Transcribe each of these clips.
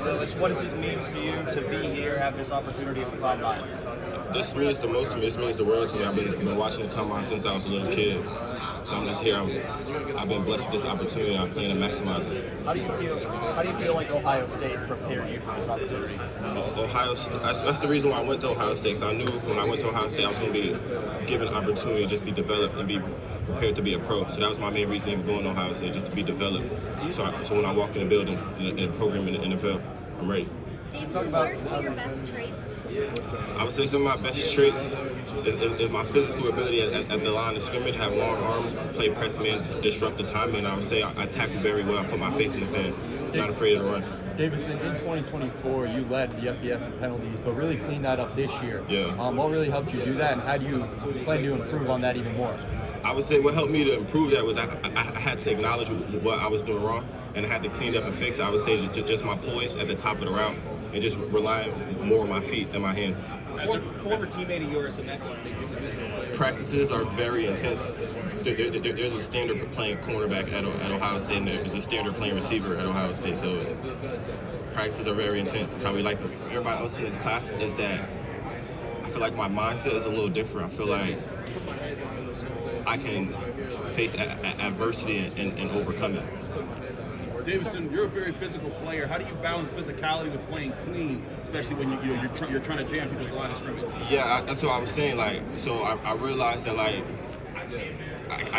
Davison, what does it mean for you to be here, have this opportunity at the combine? This means the most to me. This means the world to me. I've been watching the combine since I was a little kid. So I'm just here. I've been blessed with this opportunity. I'm planning to maximize it. How do you feel like Ohio State prepared you for this opportunity? Ohio State. That's the reason why I went to Ohio State. Because I knew when I went to Ohio State, I was going to be given an opportunity to just be developed and be prepared to be a pro. So that was my main reason even going to Ohio State, just to be developed. So when I walk in the building, in the program in the NFL, I'm ready. Davison, what are some of your best traits? I would say some of my best traits is my physical ability at the line of scrimmage. I have long arms, play press man, disrupt the timing. And I would say I tackle very well. I put my face in the fan. Not afraid of the run. Davison, in 2024, you led the FBS in penalties, but really cleaned that up this year. Yeah. What really helped you do that, and how do you plan to improve on that even more? I would say what helped me to improve that was I had to acknowledge what I was doing wrong, and I had to clean it up and fix it. I would say just my poise at the top of the route and just relying more on my feet than my hands. Former teammate of yours in that Practices are very intense. There's a standard of playing cornerback at Ohio State, and there's a standard playing receiver at Ohio State. So practices are very intense. It's how we like them. Everybody else in this class is that I feel like my mindset is a little different. I feel like I can face adversity and overcome it. Davison, you're a very physical player. How do you balance physicality with playing clean, especially when you're trying to jam people with a line of scrimmage? Yeah, that's what I was saying. So I realized that I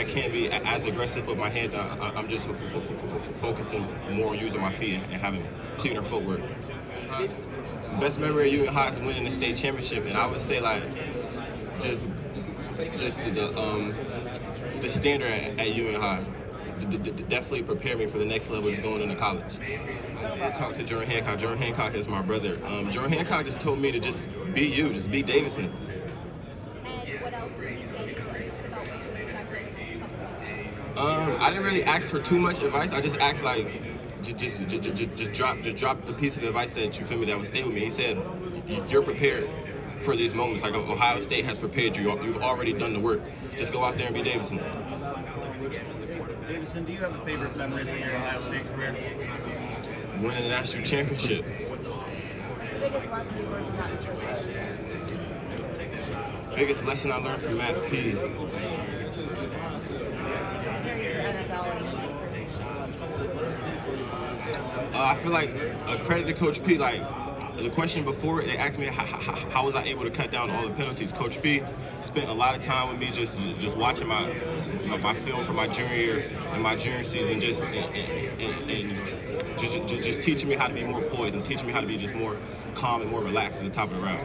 can't be as aggressive with my hands. I'm just focusing more on using my feet and having cleaner footwork. Best memory of Union High is winning the state championship, and I would say just the standard at Union High definitely prepared me for the next level, just going into college. I talked to Jordan Hancock. Jordan Hancock is my brother. Jordan Hancock just told me to just be you, just be Davison. And what else did he say to you just about what to expect in the next couple of months? I didn't really ask for too much advice. I just asked just drop a piece of advice that you feel me that would stay with me. He said, "You're prepared for these moments. Like Ohio State has prepared you. You've already done the work. Just go out there and be Davison." Davison, do you have a favorite memory from your Ohio State career? Winning the national championship. Biggest lesson I learned from Matt P. I feel like a credit to Coach P. Like the question before, they asked me how was I able to cut down all the penalties. Coach P spent a lot of time with me just watching my film from my junior year and my junior season, and just teaching me how to be more poised and teaching me how to be just more calm and more relaxed at the top of the route.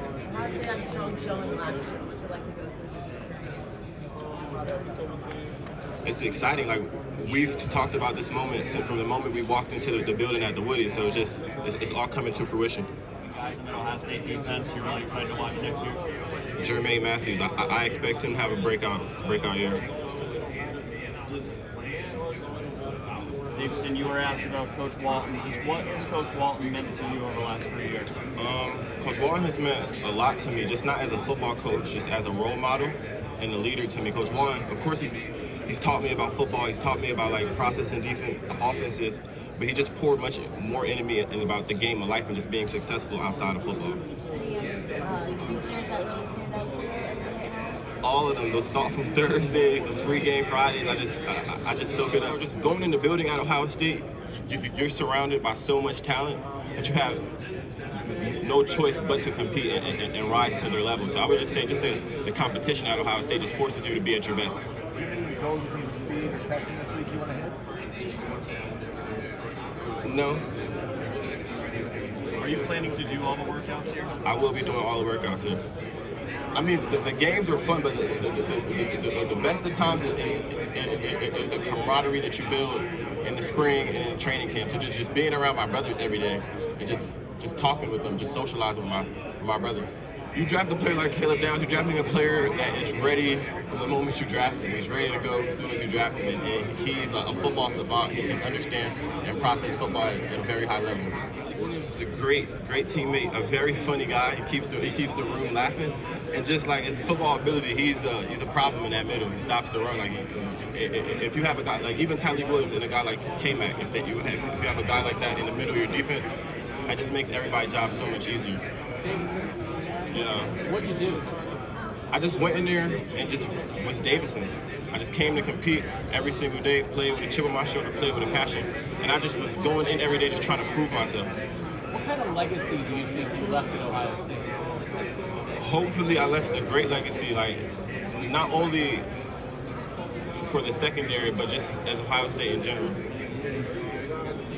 It's exciting. Like we've talked about this moment since from the moment we walked into the building at the Woody. So it's all coming to fruition. Guys in Ohio State defense, you're really excited to watch next year. Jermaine Matthews, I expect him to have a breakout year. Davison, you were asked about Coach Walton. What has Coach Walton meant to you over the last 3 years? Coach Walton has meant a lot to me, just not as a football coach, just as a role model and a leader to me. Coach Walton, of course, he's taught me about football. He's taught me about processing defense, offenses, but he just poured much more into me and about the game of life and just being successful outside of football. All of them, those thoughtful Thursdays, the free game Fridays, I just soak it up. Just going in the building at Ohio State, you're surrounded by so much talent that you have no choice but to compete and rise to their level. So I would just say just the competition at Ohio State just forces you to be at your best. No. Are you planning to do all the workouts here? I will be doing all the workouts here. I mean, the games are fun, but the best of times is the camaraderie that you build in the spring and in training camp. So just being around my brothers every day and just talking with them, just socializing with my brothers. You draft a player like Caleb Downs, you're drafting a player that is ready from the moment you draft him. He's ready to go as soon as you draft him, and he's a football savant. He can understand and process football at a very high level. He's a great teammate, a very funny guy. He keeps the room laughing, and just like his football ability, he's a problem in that middle. He stops the run. Like if you have a guy like even Tylee Williams and a guy like K-Mac, if you have a guy like that in the middle of your defense, It just makes everybody's job so much easier. Yeah. What'd you do? I just went in there and just was Davison. I just came to compete every single day, played with a chip on my shoulder, played with a passion, and I just was going in every day just trying to prove myself. What kind of legacy do you think you left at Ohio State? Hopefully, I left a great legacy, like not only for the secondary, but just as Ohio State in general.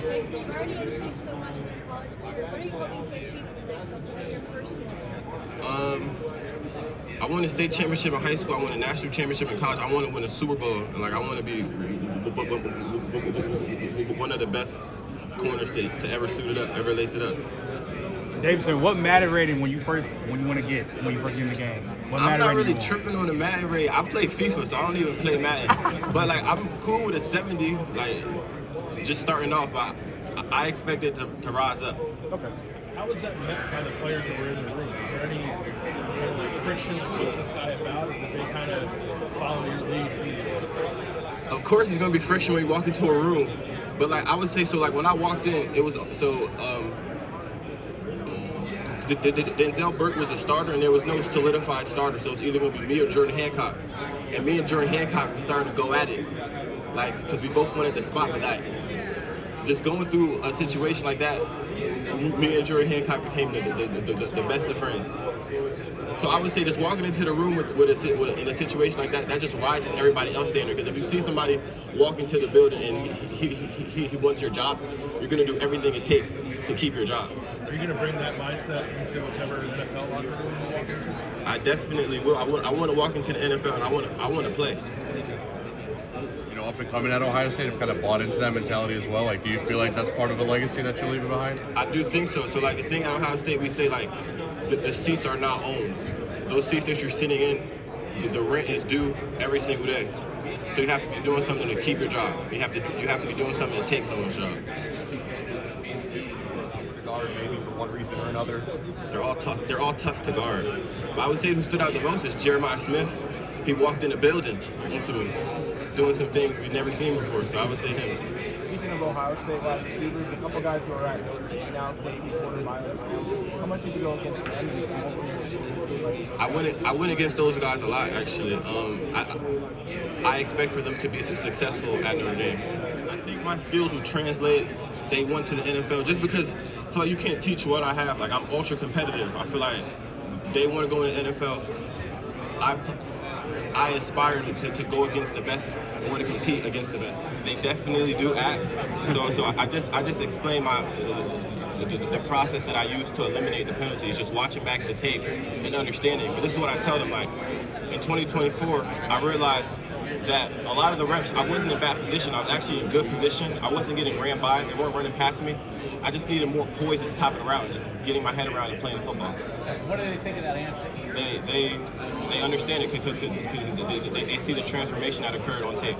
Davison, you've already achieved so much in your college career. What are you hoping to achieve in the next couple of years personally? I won a state championship in high school. I won a national championship in college. I want to win a Super Bowl, and like I want to be one of the best corners to ever suit it up, ever lace it up. Davison, what Madden rating when you first get in the game? What I'm Madden not rating really you want? tripping on the Madden rating. I play FIFA, so I don't even play Madden. But like I'm cool with a 70, like just starting off. But I expect it to rise up. Okay. How was that met by the players that were in the room? Is there any kind of like friction? What's this guy about? Or did they kind of follow your lead? Of course, there's gonna be friction when you walk into a room. But like I would say, so like when I walked in, it was so. Denzel Burke was a starter, and there was no solidified starter, so it's either going to be me or Jordan Hancock. And me and Jordan Hancock were starting to go at it, like because we both wanted the spot. But like, just going through a situation like that, me and Jordan Hancock became the best of friends. So I would say just walking into the room in a situation like that, that just rises everybody else's standard. Because if you see somebody walk into the building and he wants your job, you're going to do everything it takes to keep your job. Are you going to bring that mindset into whichever NFL locker room you walk into? I definitely will. I want to walk into the NFL and I want to play. You know, up and coming at Ohio State, have kind of bought into that mentality as well. Like, do you feel like that's part of the legacy that you're leaving behind? I do think so. So, like, the thing at Ohio State, we say, like, the seats are not owned. Those seats that you're sitting in, the rent is due every single day. So you have to be doing something to keep your job. You have to be doing something to take someone's job. Guard maybe for one reason or another. They're all tough. They're all tough to guard. But I would say who stood out the most is Jeremiah Smith. He walked in the building doing some things we've never seen before. So I would say him. Speaking of Ohio State wide receivers, a couple guys who are at Notre Dame now, Quincy, Porter, Miles. How much did you go against them? I went against those guys a lot, actually. I expect for them to be successful at Notre Dame. I think my skills will translate day one to the NFL, just because I feel like you can't teach what I have. Like, I'm ultra competitive. I feel like day one to go in the NFL, I aspire to go against the best. I want to compete against the best. They definitely do act. So I just explained the process that I use to eliminate the penalties, just watching back the tape and understanding. But this is what I tell them, like, in 2024, I realized that a lot of the reps, I wasn't in bad position. I was actually in good position. I wasn't getting ran by. They weren't running past me. I just needed more poise at the top of the route, just getting my head around and playing football. What do they think of that answer? They understand it because they see the transformation that occurred on tape.